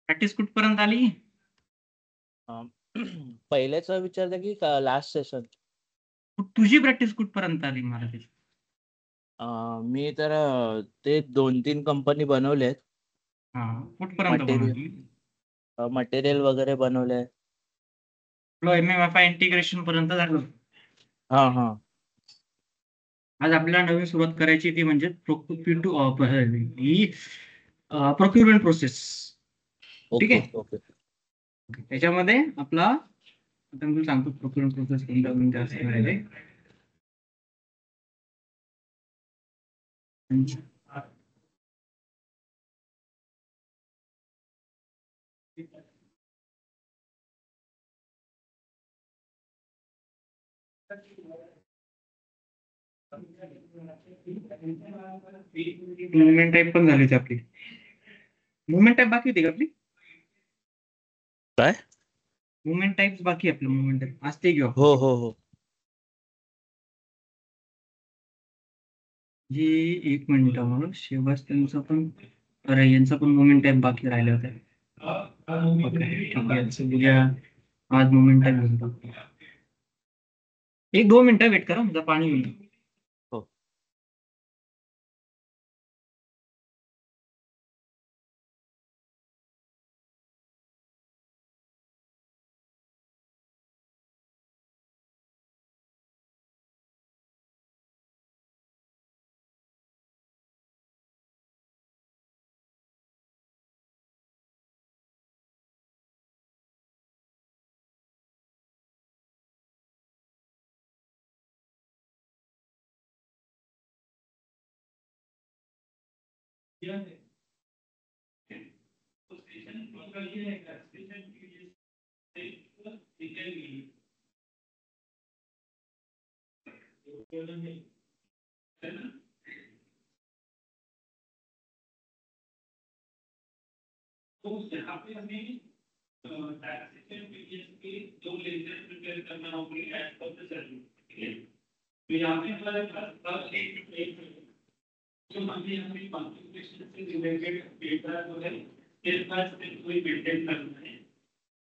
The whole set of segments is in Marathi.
प्रॅक्टिस कुठपर्यंत आली? अं, पहिल्याचा विचारता की लास्ट सेशन? तुझी प्रॅक्टिस कुठपर्यंत आली मराठीची? मी तर ते 2-3 कंपनी बनवलेत. हा, कुठपर्यंत बनवली? मटेरियल वगैरे बनवले. MMFI इंटिग्रेशन पर्यंत झालं. हा हा. आज आपल्याला नवीन सुरुवात करायची ती म्हणजे प्रोक्युरमेंट प्रोसेस. ठीक ओके आहे. ओके. त्याच्यामध्ये आपला आता मी सांगतो प्रोक्युरमेंट प्रोसेस म्हणजे असं करायचंय. मुवमेंट टाईप पण झाली होती आपली. मुवमेंट टाईप बाकी होती का आपली? काय? मुवमेंट टाईप्स बाकी आपलं मुवमेंट टाईप असते घेऊ आपण. हो हो हो. जी एक मिनिट शिवास त्यांचा पण अरे यांचा पण मुवमेंट टाईप बाकी राहिले होते. ओके ठीक आहे उद्या आज मुवमेंट टाईप घेऊन. 1-2 मिनिटं वेट करा म्हणजे पाणी घेऊन. हो.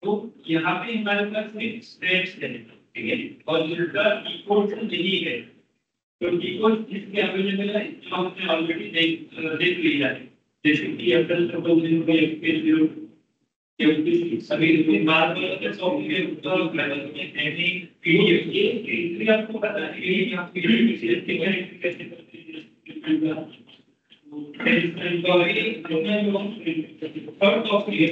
तो यहाँ पे हमारे पास एक स्ट्रेट्स है, ठीक है, और जिसका डिफॉल्ट यही है, तो डिफॉल्ट जिसके अवेलेबल है जो हमने ऑलरेडी देख लिया है, जैसे कि अगर सपोज सभी बात करते सॉफ्टवेयर उत्तर एनी पीडीएफ ये एंट्री आपको पता है कि आप पीडीएफ कैसे करते हैं थर्ड ऑफ ये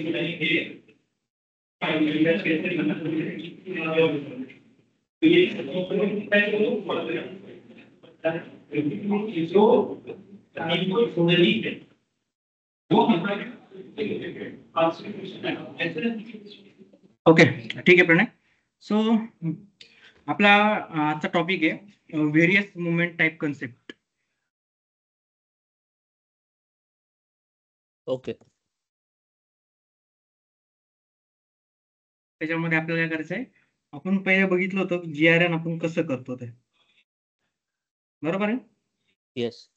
ओके ठीक आहे प्रणय. सो आपला आजचा टॉपिक आहे various movement type concept. Okay. त्याच्यामध्ये आपल्याला काय करायचं आहे, आपण पहिले बघितलं होतं GRN आपण कसं करतो ते, बरोबर आहे. येस.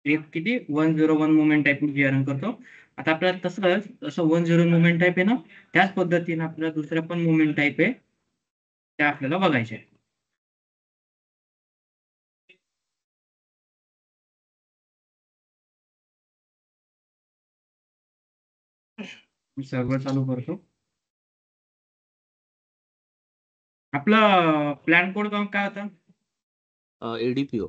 एक किती 101 मुवमेंट टाइप GRN करतो. आता आपल्याला तसं 101 मुवमेंट टाइप आहे ना, त्याच पद्धतीने आपल्याला दुसऱ्या पण मुवमेंट टाइप आहे त्या आपल्याला बघायचे. मी सर्व्हर चालू करतो. आपला प्लॅन कोड काय होता? एडीपीओ.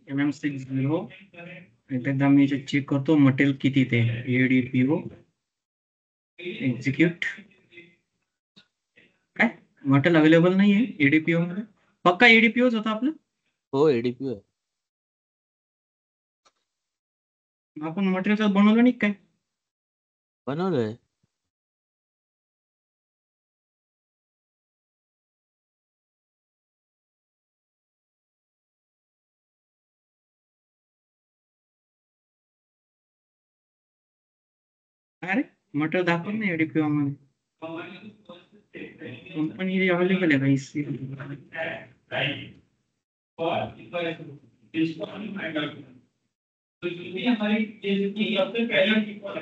MM60 एकदा मी चेक करतो मटेरियल किती ते एडीपीओ एक्झिक्यूट. काय मटेरियल अवेलेबल नाहीये एडीपीओ मध्ये? पक्का एडीपीओच होता आपलं? हो एडीपीओ आहे. आपण मटेरियल बनवलं नाही काय? बनवलंय. अरे मटेरियल दाखवत नाही एडीपीओ मध्ये. कंपनी अवेलेबल है भाई इससे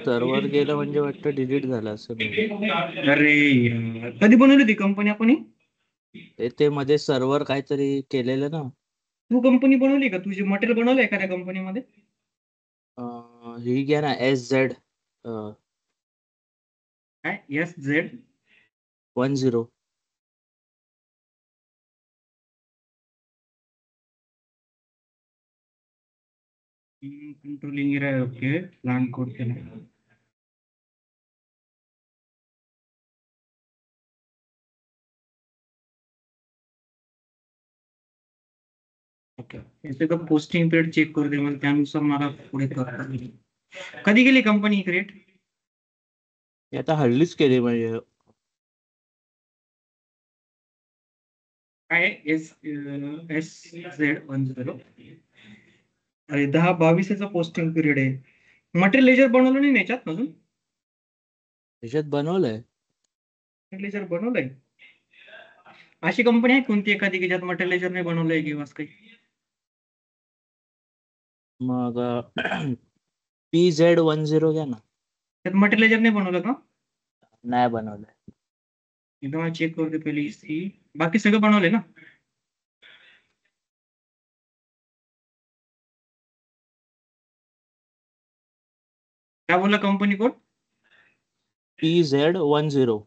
सर्व्हर गेलं म्हणजे वाटतं डिलीट झालं असं नाही. अरे यार, कधी बनवली ती कंपनी आपण? ते मध्ये सर्व्हर काहीतरी केलेलं ना. तू कंपनी बनवली का? तुझी मटेरियल बनवलं एखाद्या कंपनीमध्ये? ही घ्या ना SZ काय SZ 10. Controlling area okay plan code केला. ओके याचे तर पोस्टिंग पिरियड चेक करू दे मला, त्यानुसार मला पुढे करता येईल. कधी गेली कंपनी क्रिएट? हे आता हल्लीच केली म्हणजे काय SZ10. अरे 10-22 पोस्टिंग पिरियड आहे. मटेरियल लेजर बनवलं नाही ना याच्यात अजून? त्याच्यात बनवलंय. लेजर बनवलंय. अशी कंपनी आहे कोणती एखादी की ज्यात मटेरियल लेजर नाही बनवलंय किंवा असं काही? मग PZ10 घ्या ना. त्यात मटेरियल लेजर नाही बनवलं का? नाही बनवलंय. एकदा मला चेक करू दे पहिली सी. बाकी सगळं बनवलंय ना? काय बोलला कंपनी कोड? PZ10.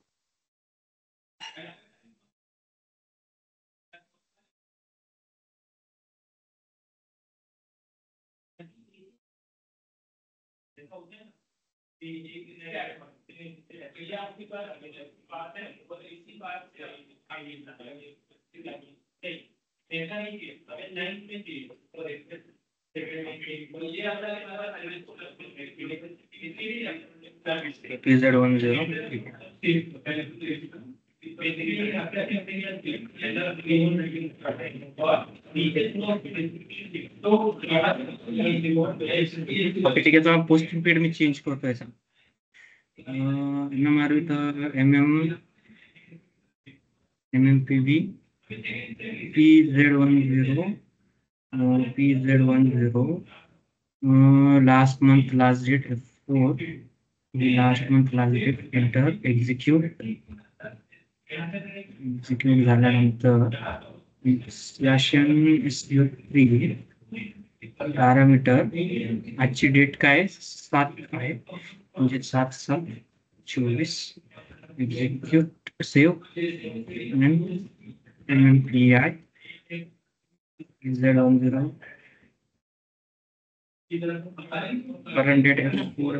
ओके ठीक आहे, तर पोस्टिंग पिरियड मी चेंज करतो याचा. MMRV तर MMPV PZ10 PZ10 last month last date F4 last month last date enter execute झाल्यानंतर SU3 पॅरामीटर आजची डेट काय 7 आहे म्हणजे 7/7/24 execute save MMPI Z10 current date F4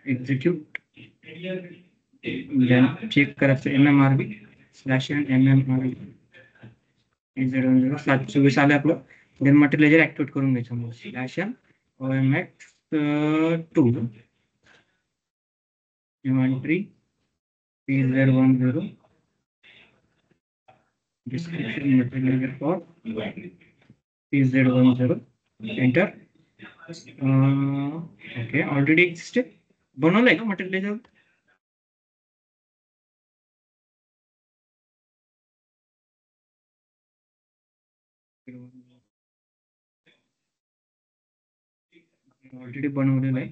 execute check करायचं MMRV /MMRV Z10 7/24 आलं आपलं. देन मटेरियल ऍक्टिवेट करून घ्यायचं मग /OMX2 inventory PZ10 description material for PZ10 enter. Okay already existed बनवलंय का मटेरियल? ऑलरेडी बनवलेलं आहे.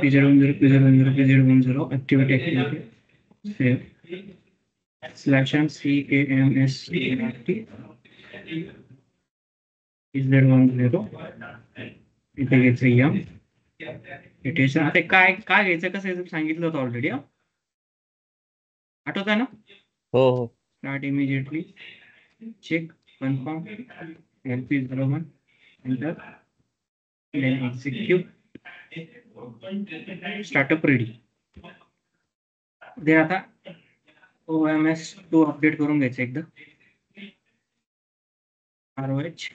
PZ10 activity save /CAMSCART PZ10 इथे घ्यायचं M इटेशन. आता काय काय घ्यायचं कसं घ्यायचं सांगितलं होतं ऑलरेडी. आठवत आहे ना? हो start immediately check confirm LP01 enter then execute startup ready. दे आता OMS2 अपडेट करून घ्यायचं एकदा. ROH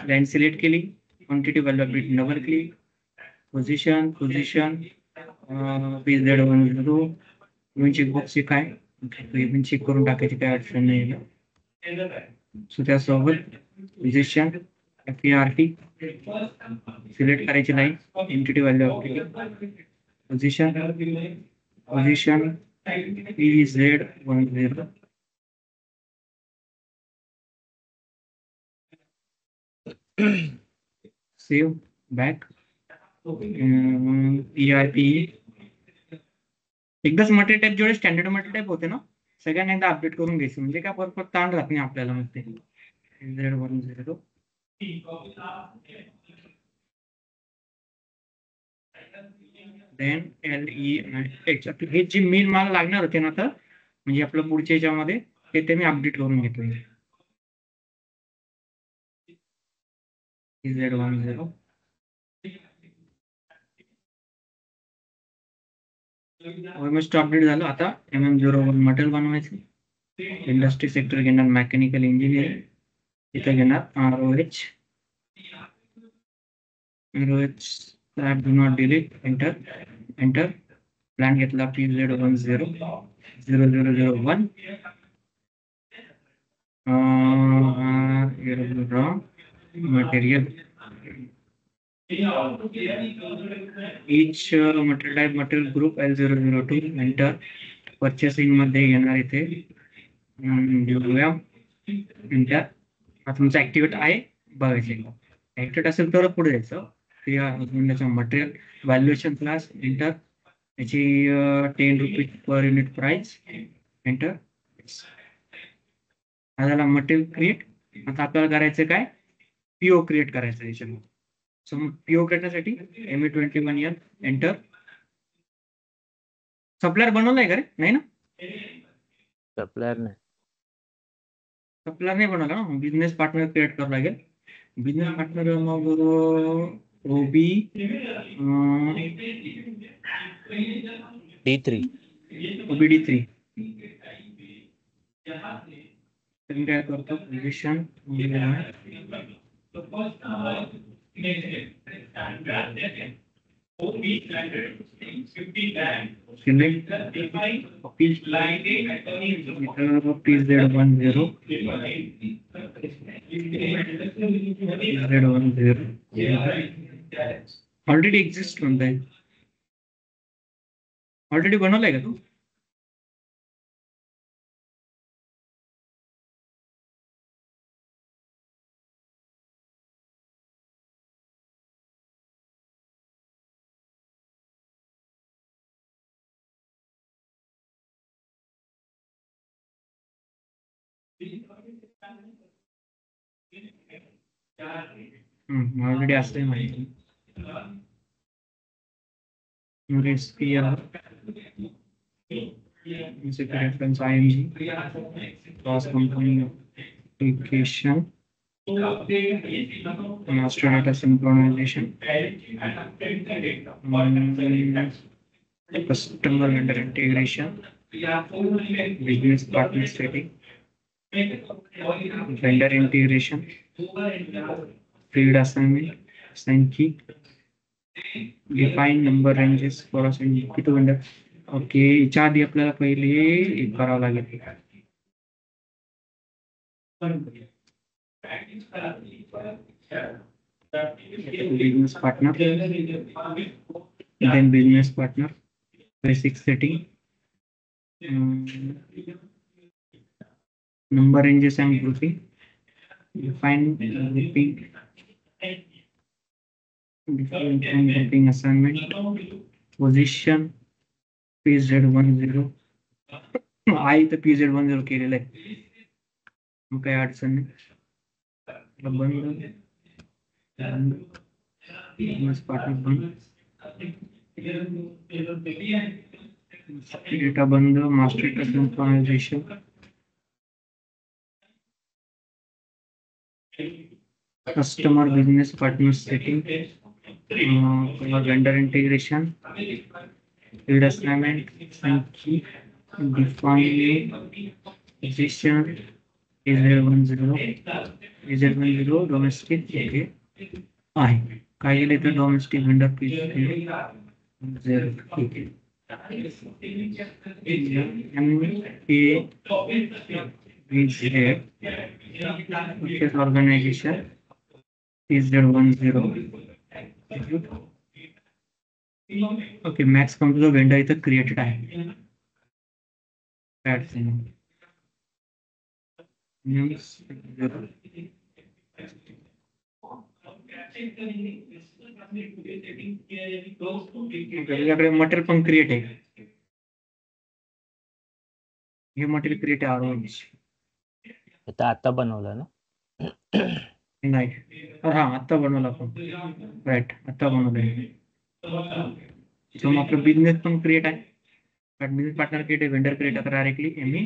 लाईन सिलेक्ट केली, quantity value update double click, position PZ10 even चेकबॉक्सची काय इव्हन चेक करून टाकायची काय अडचण नाही. सो त्यासोबत पोझिशन FERT सिलेक्ट करायची line, entity value update, position PZ10 save back ERP. एकदाच मटेरियल टाईप जेवढे स्टँडर्ड मटेरियल टाईप होते ना सगळ्यांना एकदा अपडेट करून घ्यायचं, म्हणजे काय परत ताण राहत नाही आपल्याला. मग ते Z10 देन LE हे जे मेन मला लागणार होते ना आता, म्हणजे आपलं पुढच्या याच्यामध्ये ते मी अपडेट करून घेतोय. Z10 ऑलमोस्ट अपडेट झालं. आता MM01 मटेरियल बनवायचं. इंडस्ट्री सेक्टर घेणार मेकॅनिकल इंजिनिअरिंग, इथे घेणार ROH do not delete, enter. Plan घेतला PZ10 material each material type material group L002 enter. Purchasing मध्ये घेणार इथे एंटर. तुमचं ऍक्टिव्हेट आहे बघायचे, ऍक्टिव्हेट असेल तर पुढे जायचं. मटेरियल व्हॅल्युएशन क्लास एंटर, याची 10 rupees per unit price enter. हा झाला मटेरियल क्रिएट. आता आपल्याला करायचं काय, PO क्रिएट करायचं याच्यामध्ये. सो PO करण्यासाठी ME21L एंटर. सप्लायर बनवलाय का रे? नाही ना, सप्लायर नाही बनवला ना. बिझनेस पार्टनर क्रिएट करावं लागेल. बिझनेस पार्टनर मग OBD3 काय करतो, position select PZ10 already exist म्हणताय. ऑलरेडी बनवलाय का तू? ऑलरेडी असते माहिती. Reference IMG cross company application master data synchronization customer vendor integration business partner setting vendor integration field assignment assign key define number ranges for assigning key to vendor. Okay, याच्या आधी आपल्याला पहिले एक करावं लागेल. Business partner, then business partner basic setting, number ranges and grouping, define grouping assignment, position PZ10 आहे तर PZ10 केलेलं आहे, मग काही अडचण नाही. बिझनेस पार्टनर बंद, डेटा बंद, master data synchronisation, customer business partner setting, vendor integration, field assignment, define position AZ10 domestic okay आहे. काय केलं इथं डोमेस्टिक वेंडर पीस 0 ठीक आहे. purchase organization AZ10 okay. Max computer vendor इथं क्रिएटेड आहे. तुझ्याकडे मटेरियल पण क्रिएट आहे. हे मटेरियल क्रिएट आहे आरोग्य आता आता बनवलं ना. नाही. हा आता बनवलं आपण. राईट आता बनवलंय. मग आपलं बिझनेस पण क्रिएट आहे. बिझनेस पार्टनर क्रिएट आहे. वेंडर क्रिएट करा directly ME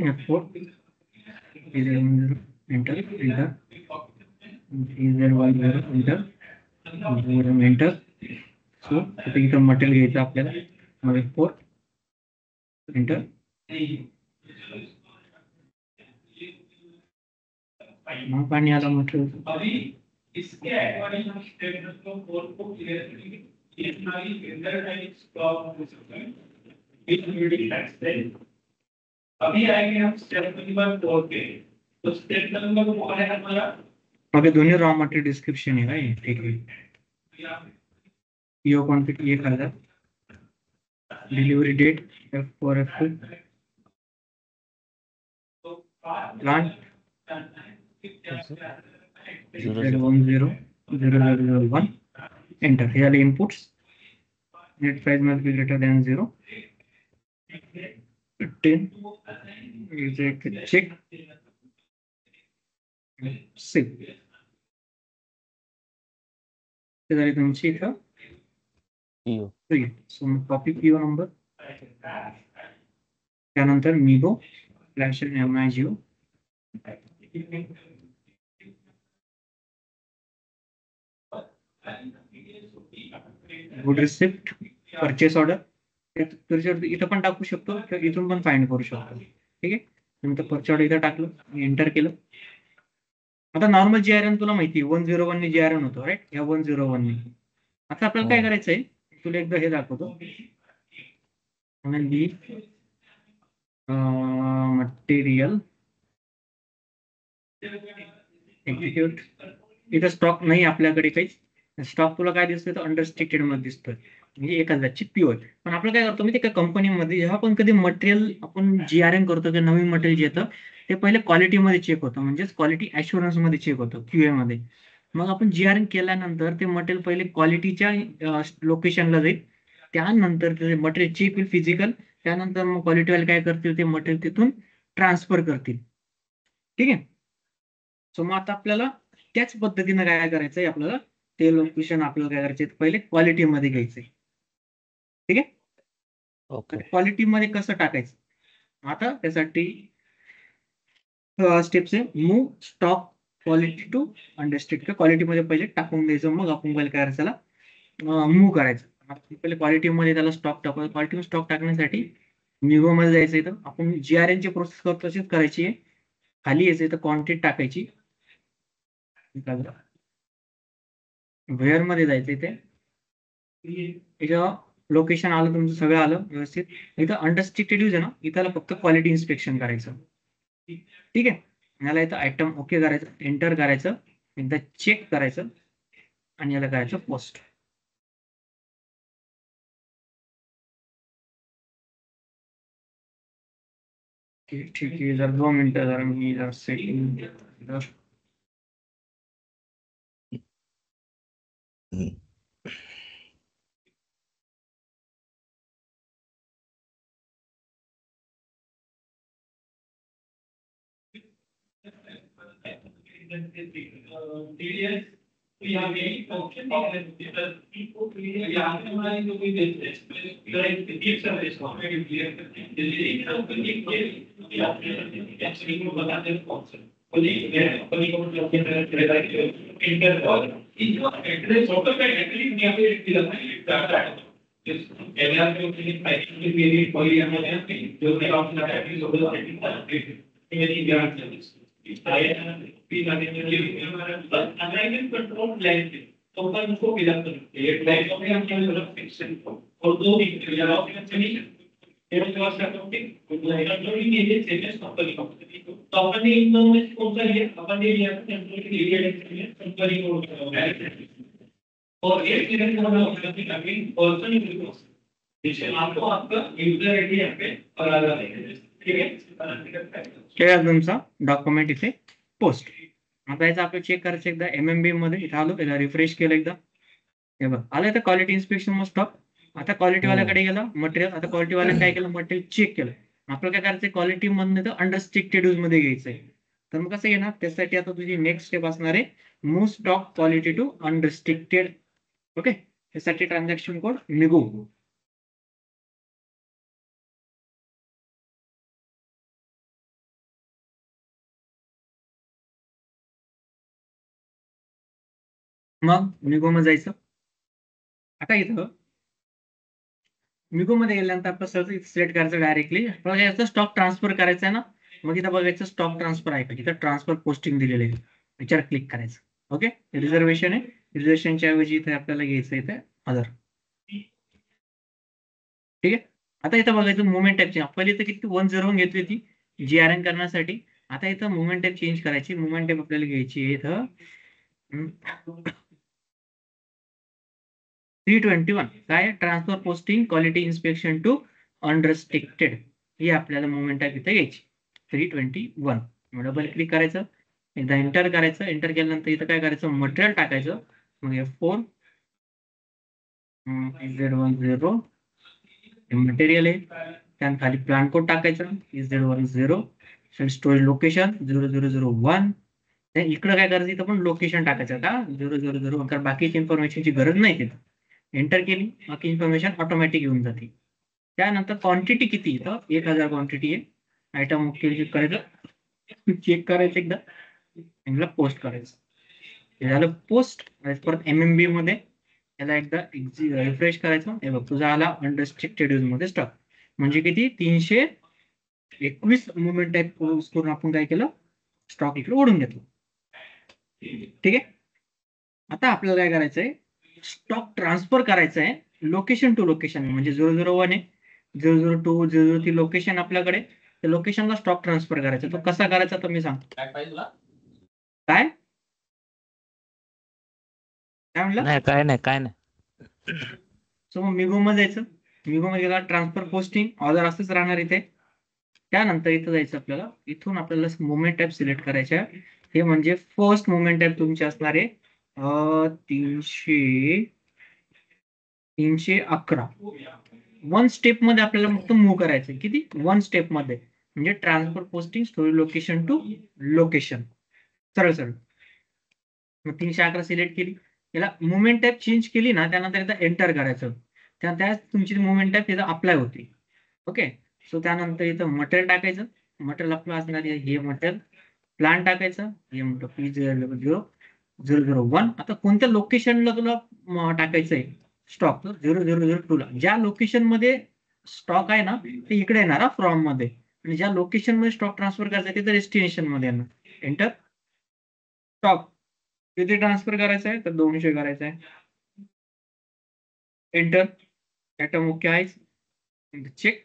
F4 enter enter so इथं मटेरियल घ्यायचं आपल्याला. F4 एंटर मग पाणी आलं मटेरियल. इसके अकॉर्डिंग स्टेटमेंट को फोर को क्लियरली इतनाली वेंडर टाइप स्टॉक हो सकता है इंक्लूडिंग टैक्स देन. अभी आएंगे हम स्टेप नंबर 4 पे. तो स्टेप नंबर 4 है हमारा ओके. दोनों रॉ मटेरियल डिस्क्रिप्शन है भाई. ठीक है. यो क्वांटिटी ये कर दे. Delivery date F4 F2 plant 00001 enter. Here are the inputs. Net price must be greater than 0. 10 is a check. Save. There is a check. So copy PO number. त्यानंतर MIGO flash MIGO good receipt purchase order इथं पण टाकू शकतो. इथून पण फाइंड करू शकतो. ठीक आहे. नंतर परचेस ऑर्डर इथं टाकलं एंटर केलं. आता नॉर्मल GRN तुला माहिती 101 ने GRN होतो राईट. या 101 ने आता आपल्याला काय करायचंय तुला एकदा हे दाखवतो. Material execute. इथं स्टॉक नाही आपल्याकडे काहीच. स्टॉक तुला काय दिसतोय तर अंडरस्टेटेड मध्ये दिसतोय म्हणजे 1000ची प्युअर. पण आपण काय करतो म्हणजे त्या कंपनीमध्ये जेव्हा पण कधी मटेरियल आपण GRN करतो की नवीन मटेरियल येतं ते पहिले क्वालिटीमध्ये चेक होतं म्हणजेच क्वालिटी ऍश्युरन्स मध्ये चेक होतं QA मध्ये. मग आपण GRN केल्यानंतर ते मटेरियल पहिले क्वालिटीच्या लोकेशनला जाईल. त्यानंतर ते मटेरियल चेक होईल फिजिकल. त्यानंतर मग क्वालिटीवाले काय करतील ते मटेरियल तिथून ट्रान्सफर करतील. ठीक आहे. सो मग आता आपल्याला त्याच पद्धतीने काय करायचंय आपल्याला ते लोकेशन आपल्याला काय करायचे पहिले क्वालिटीमध्ये घ्यायचंय. ठीक आहे. ओके. क्वालिटीमध्ये कसं टाकायचं आता त्यासाठी स्टेप्स आहे. Move stock quality to understated. क्वालिटीमध्ये पहिले टाकून द्यायचं मग आपण पहिले काय करायचं मूव्ह करायचं. पहिले क्वालिटीमध्ये त्याला स्टॉक टाकायचं. क्वालिटी स्टॉक टाकण्यासाठी मिगो मध्ये जायचं. इथं आपण GRN ची प्रोसेस करतो तशीच करायची आहे. खाली यायचं इथं क्वांटिटी टाकायची. वेअर मध्ये जायचं इथे. इथं लोकेशन आलं तुमचं सगळं आलं व्यवस्थित. इथं अंडरस्टेटेड यूज आहे ना इथं फक्त क्वालिटी इन्स्पेक्शन करायचं. ठीक आहे. याला इथं आयटम ओके करायचं एंटर करायचं एकदा चेक करायचं आणि याला करायचं पोस्ट. ठीक आहे. जर 2 मिनिटं जरा मी जर setting we have any function because people hमारी जो भी business direct gives a responsibility clear करते हैं. जैसे कंपनी के एक्चुअली को बताते हैं कॉन्सेप्ट. कंपनी को मतलब क्या है इंटर और इन जो एड्रेस होटल का एंट्री में यहाँ पे दिया है डाटा और एक चीज पर्सन जिससे आपको आपका यूजर आईडी यहाँ पे और आ जाता है, ठीक है. केला तुमचा डॉक्युमेंट इथे पोस्ट. आता याचं आपलं चेक करायचं एकदा MMB मध्ये इथं आलो, याला रिफ्रेश केलं एकदा. हे बघ आलं तर क्वालिटी इन्स्पेक्शन मग स्टॉप. आता क्वालिटी वाल्याकडे गेला मटेरियल. आता क्वालिटी वाल्याने काय केलं, मटेरियल चेक केलं. आपल्याला काय करायचं, क्वालिटी मधनं तर अनरिस्ट्रिक्टेड यूज मध्ये घ्यायचंय. तर मग कसं घेणार, त्यासाठी आता तुझी नेक्स्ट स्टेप असणार आहे move stock quality to unrestricted. Okay, त्यासाठी ट्रान्झॅक्शन कोड निगो. मग निगो मध्ये जायचं. आता इथं निगो मध्ये गेल्यानंतर आपण सहज सिलेक्ट करायचं डायरेक्टली. पण याचा स्टॉक ट्रान्सफर करायचा आहे ना, मग इथं बघायचं स्टॉक ट्रान्सफर आहे का, इथं ट्रान्सफर पोस्टिंग दिलेलं आहे, याच्यावर क्लिक करायचं. ओके, रिझर्वेशन आहे, रिझर्वेशनच्या ऐवजी इथे आपल्याला घ्यायचं इथे अदर. ठीक आहे. आता इथं बघायचं मुवमेंट टाईपची. पहिली इथं किती 101 घेतली ती GRN करण्यासाठी. आता इथं मुवमेंट टाईप चेंज करायची. मुवमेंट टाईप आपल्याला घ्यायची आहे इथं 321. काय, transfer posting quality inspection to unrestricted, ही आपल्याला मुवमेंट टाईप इथं घ्यायची 321. डबल क्लिक करायचं, एकदा एंटर करायचं. एंटर केल्यानंतर इथं काय करायचं, मटेरियल टाकायचं. मग F4 Z10 मटेरियल आहे, त्यात खाली प्लान कोड टाकायचा Z10. Storage location 0001. इकडं काय करायचं, इथं पण लोकेशन टाकायचं का 000, कारण बाकीची इन्फॉर्मेशनची गरज नाही तिथं. एंटर केली, बाकी इन्फॉर्मेशन ऑटोमॅटिक येऊन जाते. त्यानंतर क्वांटिटी किती, इथं 1000 क्वांटिटी आहे. आयटम चेक करायचं, चेक करायचं एकदा, याला पोस्ट करायचं. हे झालं पोस्ट. परत MMB मध्ये याला एकदा रिफ्रेश करायचं. हे बघ तुझा आला अनरिस्ट्रिक्टेड यूज मध्ये स्टॉक. म्हणजे किती, 321 मुवमेंट टाईप करून आपण काय केलं, स्टॉक इकडे ओढून घेतलं. ठीक आहे. आता आपल्याला काय करायचंय, स्टॉक ट्रान्सफर करायचा आहे लोकेशन टू लोकेशन. म्हणजे 001 आहे, 002, 003 लोकेशन आपल्याकडे. त्या लोकेशनला स्टॉक ट्रान्सफर करायचा. तो कसा करायचा तर मी सांगतो. काय पाहिजे तुला? काय काय म्हणलं, नाही काय नाही काय नाही. सो मग मिगो मध्ये जायचं. मिगो मध्ये गेला, ट्रान्सफर पोस्टिंग ऑर्डर असंच राहणार इथे. त्यानंतर इथं जायचं आपल्याला. इथून आपल्याला मुवमेंट टाईप सिलेक्ट करायच्या. हे म्हणजे फर्स्ट मुवमेंट टाईप तुमची असणार आहे 311. 1 स्टेप मध्ये आपल्याला फक्त मूव्ह करायचं. किती, 1 स्टेप मध्ये. म्हणजे transfer posting storage location to location, सरळ सरळ. मग 311 सिलेक्ट केली. याला मुवमेंट टाईप चेंज केली ना, त्यानंतर इथं एंटर करायचं. त्या तुमची मुवमेंट टाईप इथं अप्लाय होती. ओके, सो त्यानंतर इथं मटेरियल टाकायचं. मटेरियल आपलं असणार हे मटेरियल. प्लान टाकायचं, हे म्हणतो P001. आता कोणत्या लोकेशनला तुला टाकायचंय स्टॉक, 0002 ला. ज्या लोकेशन मध्ये स्टॉक आहे ना, ते इकडे येणार फ्रॉम मध्ये. आणि ज्या लोकेशन मध्ये स्टॉक ट्रान्सफर करायचा तिथे डेस्टिनेशन मध्ये येणार. एंटर. स्टॉक किती ट्रान्सफर करायचा आहे तर 200 करायचा आहे. एंटर. आयटम ओके आहे, चेक.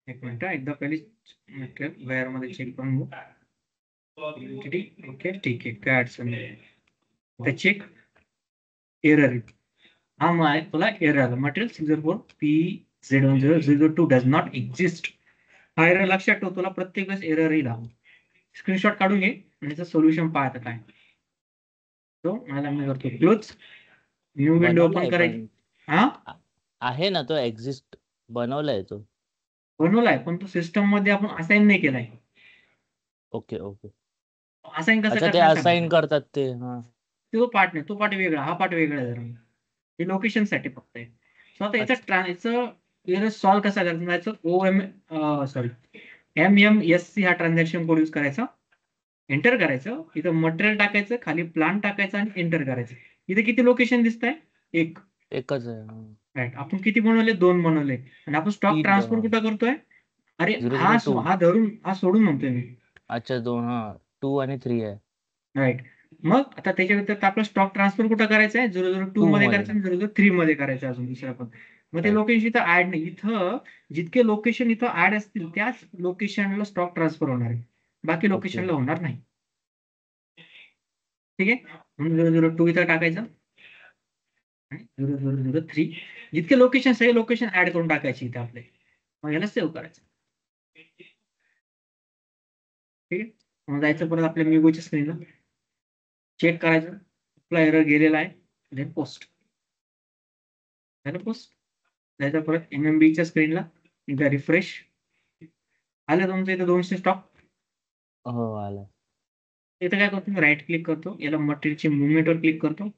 एक मिनिट, एकदा पहिली मटेरियल वेअर मध्ये चेक करून घेऊ. ओके ठीक आहे, काय अडचण नाही. चेक. एरर, हा मग आहे तुला एरर आलं. Material 604 P010 does not exist. हा एरर लक्षात ठेव, तुला प्रत्येक वेळेस एरर येईल. स्क्रीनशॉट काढून घे आणि त्याचं सोल्युशन पाहता काय. तो मला मी करतो क्लोज. न्यू विंडो ओपन करायची. हा आहे ना, तो एक्झिस्ट बनवलाय, तो बनवलाय, पण तो सिस्टम मध्ये आपण असाइन नाही केलाय. Okay okay. असाइन कसं अच्छा, ते करणार असाइन करतात ते. हा, तो पार्ट नाही, तो पार्ट वेगळा, हा पार्ट वेगळा आहे. जरा हे लोकेशन साठी फक्त आहे. सो आता याचा सॉल्व्ह कसा करायचा, MMSC हा ट्रान्झॅक्शन कोड यूज करायचा. एंटर करायचं, इथं मटेरियल टाकायचं, खाली प्लान टाकायचं आणि एंटर करायचं. इथे किती लोकेशन दिसत आहे, एक. एकच आहे. राईट. आपण किती बनवले? 2 बनवले. आणि आपण स्टॉक 3 ट्रान्सफर कुठं करतोय? अरे 002. हा सोडून म्हणतोय मी. अच्छा 2 2 आणि 3 आहे. राईट. मग आता त्याच्या व्यतिरिक्त आपला स्टॉक ट्रान्सफर कुठं करायचा आहे? 002 2 मध्ये मध्ये. करायचं आणि 003 मध्ये करायचं अजून दुसरा पण. मग ते Right. लोकेशन इथं ऍड नाही. इथं जितके लोकेशन इथं ऍड असतील त्याच लोकेशनला स्टॉक ट्रान्सफर होणार आहे. बाकी ओके. लोकेशनला होणार नाही. ठीक आहे. म्हणून 002 इथं टाकायचं आणि 0003 जितके लोकेशन सगळे लोकेशन ऍड करून टाकायचे इथे आपले. मग याला सेव्ह करायचं. ठीक आहे. मग जायचं परत आपल्या मिगोच्या स्क्रीनला. चेक करायचं. आपला एरर गेलेला आहे. Then post. झालं पोस्ट. जायचं परत एमएमबीच्या स्क्रीनला. एकदा रिफ्रेश. आलं तुमचं इथं 200 स्टॉक. हो आलं. इथं काय करतो मी राईट क्लिक करतो. याला मटेरियलची मुवमेंटवर क्लिक करतो.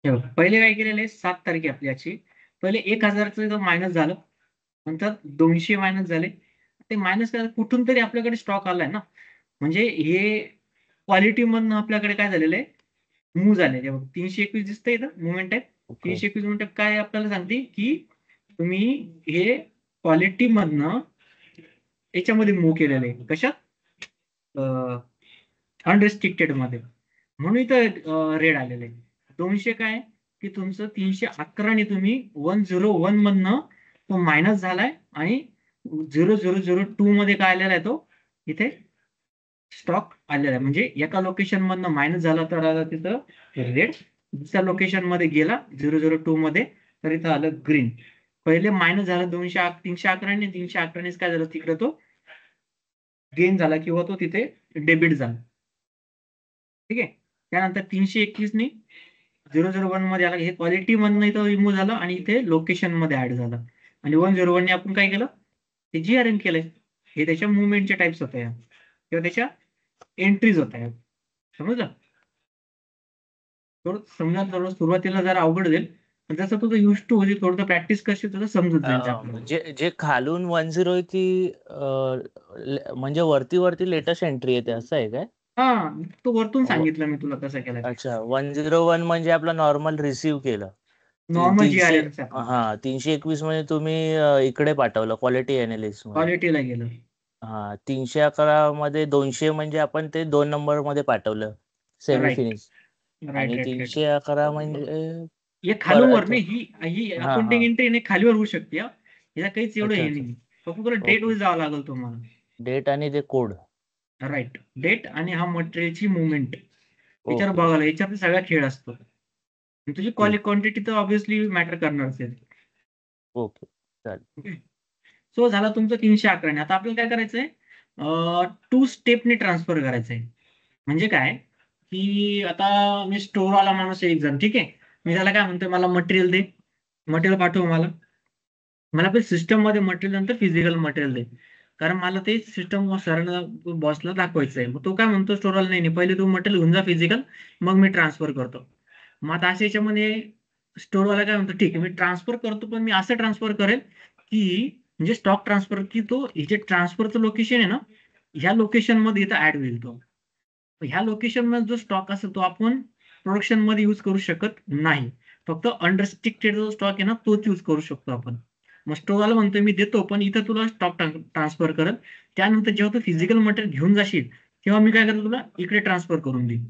पहिले काय केलेलं आहे 7 तारीख आपली याची. पहिले 1000चं इथं मायनस झालं. नंतर 200 मायनस झाले. ते मायनस कुठून तरी आपल्याकडे स्टॉक आलाय ना. म्हणजे हे क्वालिटी मधनं आपल्याकडे काय झालेलं आहे? मूव्ह झालेलं आहे. 321 दिसतंय इथं मुवमेंट आहे. ओके. 321 मुवमेंट काय आपल्याला सांगते की तुम्ही हे क्वालिटी मधनं याच्यामध्ये मूव्ह केलेलं आहे. कशात? अनरिस्ट्रिक्टेड मध्ये. म्हणून इथं रेड आलेलं आहे. 200 काय की तुमचं 311 ने तुम्ही 101 मधनं तो मायनस झालाय आणि 0002 मध्ये काय आलेला आहे तो इथे स्टॉक आलेला आहे. म्हणजे एका लोकेशन मधनं मायनस झाला तर आला तिथं रेड. दुसऱ्या लोकेशन मध्ये गेला 002 मध्ये तर इथं आलं ग्रीन. पहिले मायनस झालं 311 ने 311 काय झालं तिकडे तो गेन झाला किंवा तो तिथे डेबिट झाला. ठीक आहे. त्यानंतर 321 ने 001 मध्ये आला. हे क्वालिटी मधनं इथं रिमूव्ह झालं आणि इथे लोकेशन मध्ये ऍड झालं. आणि 101 ने आपण काय केलं? ते जीआरएम केलंय. हे त्याच्या मुवमेंटचे टाइप्स होत्या किंवा त्याच्या एंट्रीज होत्या. समजलं? थोडं समजा थोडं सुरुवातीला जरा अवघड जाईल. पण जसं तुझं युज टू होईल थोडं प्रॅक्टिस करशील तसं समजून जाईल ते आपल्याला. जे जे खालून 10 आहे ती म्हणजे वरती लेटेस्ट एंट्री येते असं आहे काय? हा तो वरतून व- सांगितलं मी तुला कसं केलं. अच्छा 101 म्हणजे आपलं नॉर्मल रिसीव्ह केलं. नॉर्मल 300 जीआरएम 321 म्हणजे तुम्ही इकडे पाठवलं क्वालिटी अनालिस्ट मध्ये. क्वालिटीला गेलं. 311 मध्ये 200 म्हणजे आपण ते 2 नंबर मध्ये पाठवलं सेमी राईट फिनिश. राईट आणि राईट राईट. 311 म्हणजे हे खालून वर अच्छा. नाही. ही हा अकाउंटिंग एंट्री खालीवर होऊ शकते. याला काहीच एवढं अच्छा हे अच्छा. नाही. फक्त तुला डेट ओके. वर जावं लागेल तुम्हाला. डेट आणि ते कोड. राईट. डेट आणि हा मटेरियलची मुवमेंट याच्यावर ओके बघायला याच्यावर सगळा खेळ असतो. तुझी ठीक. क्वांटिटी तर ऑब्व्हियसली मॅटर करणार असेल. ओके चालेल. सो झाला तुमचं 311. आता आपल्याला काय करायचंय? 2 स्टेपने ट्रान्सफर करायचंय. म्हणजे काय की आता मी स्टोरवाला माणूस आहे एक जण. ठीक आहे. मी त्याला काय म्हणतोय मला मटेरियल दे. मटेरियल पाठव मला पण सिस्टम मध्ये मटेरियल नंतर फिजिकल मटेरियल दे. कारण मला ते सिस्टम सरांना बॉसला दाखवायचं आहे. मग तो काय म्हणतो स्टोरवाला नाही पहिले तू मटेरियल घेऊन जा फिजिकल मग मी ट्रान्सफर करतो. मग आता अशा याच्यामध्ये स्टोरवाला काय म्हणतो ठीक आहे मी ट्रान्सफर करतो पण मी असं ट्रान्सफर करेल की म्हणजे स्टॉक ट्रान्सफर की तो हे जे ट्रान्सफरचं लोकेशन आहे ना ह्या लोकेशन मध्ये इथं ऍड होईल तो. ह्या लोकेशन मध्ये जो स्टॉक असेल तो आपण प्रोडक्शन मध्ये युज करू शकत नाही. फक्त अनरिस्ट्रिक्टेड जो स्टॉक आहे ना तोच युज करू शकतो आपण. मग स्टोरवाला म्हणतोय मी देतो पण इथं तुला स्टॉक ट्रान्सफर करत. त्यानंतर जेव्हा तू फिजिकल मटेरियल घेऊन जाशील तेव्हा मी काय करतो तुला इकडे ट्रान्सफर करून देईन.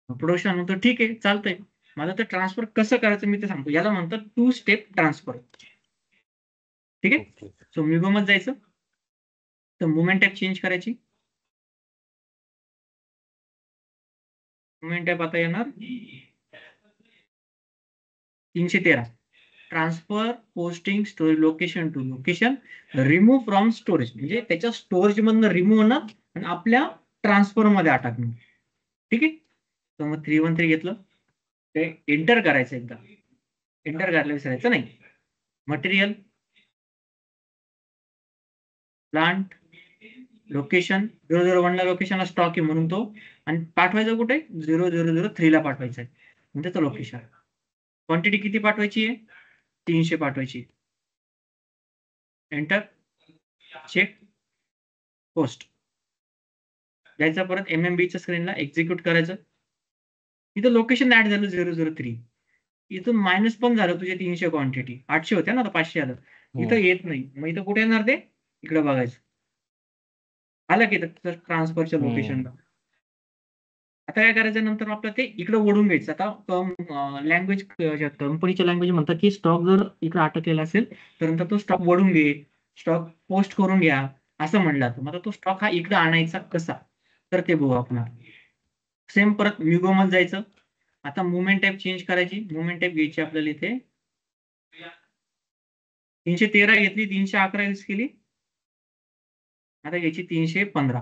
प्रोडक्शन म्हणतो ठीक आहे चालतंय. मला तर ट्रान्सफर कसं करायचं मी ते सांगतो. याला म्हणतात 2 स्टेप ट्रान्सफर. ठीक आहे. ओके सो मिगो मध्ये जायचं. तर मुवमेंट टाईप चेंज करायची. मुवमेंट टाईप आता येणार 313. Transfer posting storage location to location remove from storage म्हणजे त्याच्या स्टोरेज मधनं रिमूव्ह होणार आणि आपल्या ट्रान्सफर मध्ये अटकणार. ठीक आहे. तर मग 313 घेतलं. ते एंटर करायचं एकदा. एंटर करायला विसरायचं नाही. मटेरियल प्लांट लोकेशन 001 ला लोकेशनला स्टॉक आहे म्हणून तो आणि पाठवायचं कुठे 0003 ला पाठवायचं आहे म्हणजे तो लोकेशन. क्वांटिटी किती पाठवायची आहे 300 पाठवायची. Enter check post. जायचं परत एमएमबीच्या स्क्रीनला एक्झिक्यूट करायचं. इथं लोकेशन ऍड झालं 003. इथून मायनस पण झालं तुझे 300 क्वांटिटी. 800 होत्या ना, आता 500 आलं. इथं हम्म. येत नाही. मग इथं कुठे येणार ते? इकडे बघायचं. आलं की ट्रान्सफरच्या हम्म. लोकेशनला. आता काय करायचं, नंतर आपलं ते इकडे ओढून घ्यायचं. आता लँग्वेज कंपनीच्या लँग्वेज म्हणतात की स्टॉक जर इकडे अटकलेला असेल तर नंतर तो स्टॉक ओढून घे, स्टॉक पोस्ट करून घ्या, असं म्हणलं जातं. मग आता तो स्टॉक हा इकडे आणायचा कसा, तर ते बघू आपण. सेम परत म्युगो मध्ये जायचं. आता मुवमेंट टाईप चेंज करायची. मुवमेंट टाईप घ्यायची आपल्याला इथे 313 घेतली, 311 यूज केली. आता घ्यायची 315.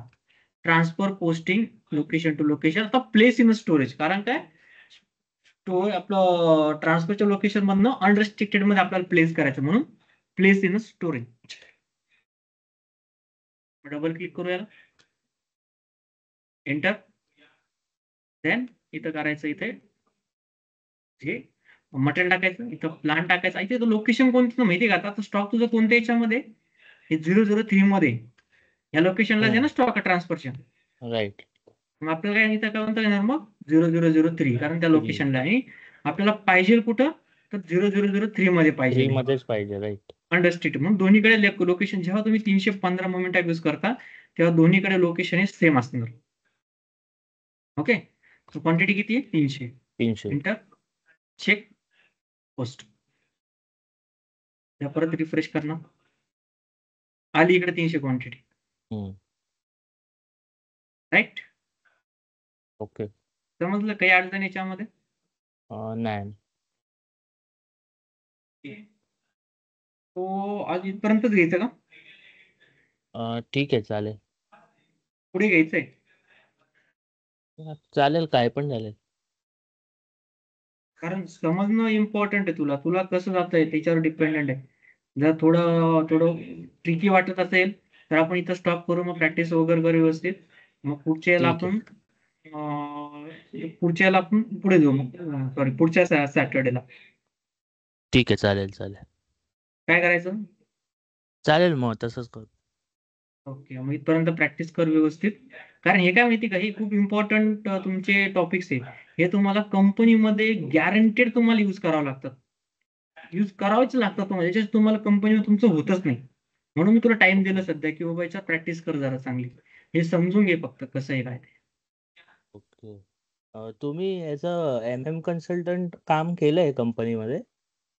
Transfer posting location to location. आता प्लेस इन स्टोरेज, कारण काय स्टोर आपलं ट्रान्सफरच्या लोकेशन मधनं अनरिस्ट्रिक्टेड मध्ये आपल्याला प्लेस करायचं, म्हणून place in storage. Double click करू याला, एंटर. देन इथं करायचं, इथे हे मटेरियल टाकायचं, इथं प्लांट टाकायचं. इथे तो लोकेशन कोणतं माहिती का? आता स्टॉक तुझं कोणत्या याच्यामध्ये, हे 003 मध्ये या लोकेशनला जे ना स्टॉक ट्रान्सफरच्या. राईट. मग आपल्याला काय इथं काय म्हणता येणार, मग 0003, कारण त्या लोकेशनला. आणि आपल्याला पाहिजे कुठं, तर 0003 मध्ये फ्री पाहिजे, मध्येच पाहिजे. राईट. अंडरस्टिट. म्हणून दोन्हीकडे लोकेशन, जेव्हा तुम्ही 315 मोमेंट यूज करता तेव्हा दोन्हीकडे लोकेशन हे सेम असणार. ओके, क्वांटिटी किती आहे? 300. 300. Enter, check, post. परत रिफ्रेश करणार, आली इकडे 300 क्वांटिटी. हम्म. राईट. ओके. समजलं काही अडचण याच्यामध्ये? नाही. तो आज इथपर्यंतच घ्यायचं का, ठीक आहे, चालेल. पुढे घ्यायचंय? चालेल, काय पण चालेल. कारण समजणं इम्पॉर्टंट आहे. तुला तुला कसं जात आहे त्याच्यावर डिपेंडेंट आहे. जर थोडं थोडं ट्रिकी वाटत असेल तर आपण इथं स्टॉप करू, मग प्रॅक्टिस वगैरे करू व्यवस्थित. मग पुढच्या याला ठीक आहे. आपण पुढे जाऊ. मग सॉरी, पुढच्या सॅटर्डेला ठीक आहे, चालेल. चालेल. काय करायचं? चालेल, मग तसंच करू. ओके, मग इथपर्यंत प्रॅक्टिस कर व्यवस्थित. कारण हे काय माहिती का, हे खूप इम्पॉर्टंट तुमचे टॉपिक्स आहे. हे तुम्हाला कंपनीमध्ये गॅरंटेड तुम्हाला यूज करावं लागतात. यूज करावेच लागतात तुम्हाला, याच्यात तुम्हाला कंपनीवर तुमचं होतच नाही. म्हणून मी तुला टाइम दिला सध्या की बाबा याच्यात प्रॅक्टिस कर जरा चांगली. हे समजून घे फक्त कसं आहे काय ते. ओके. तुम्ही याचं MM कन्सल्टंट काम केलंय कंपनीमध्ये?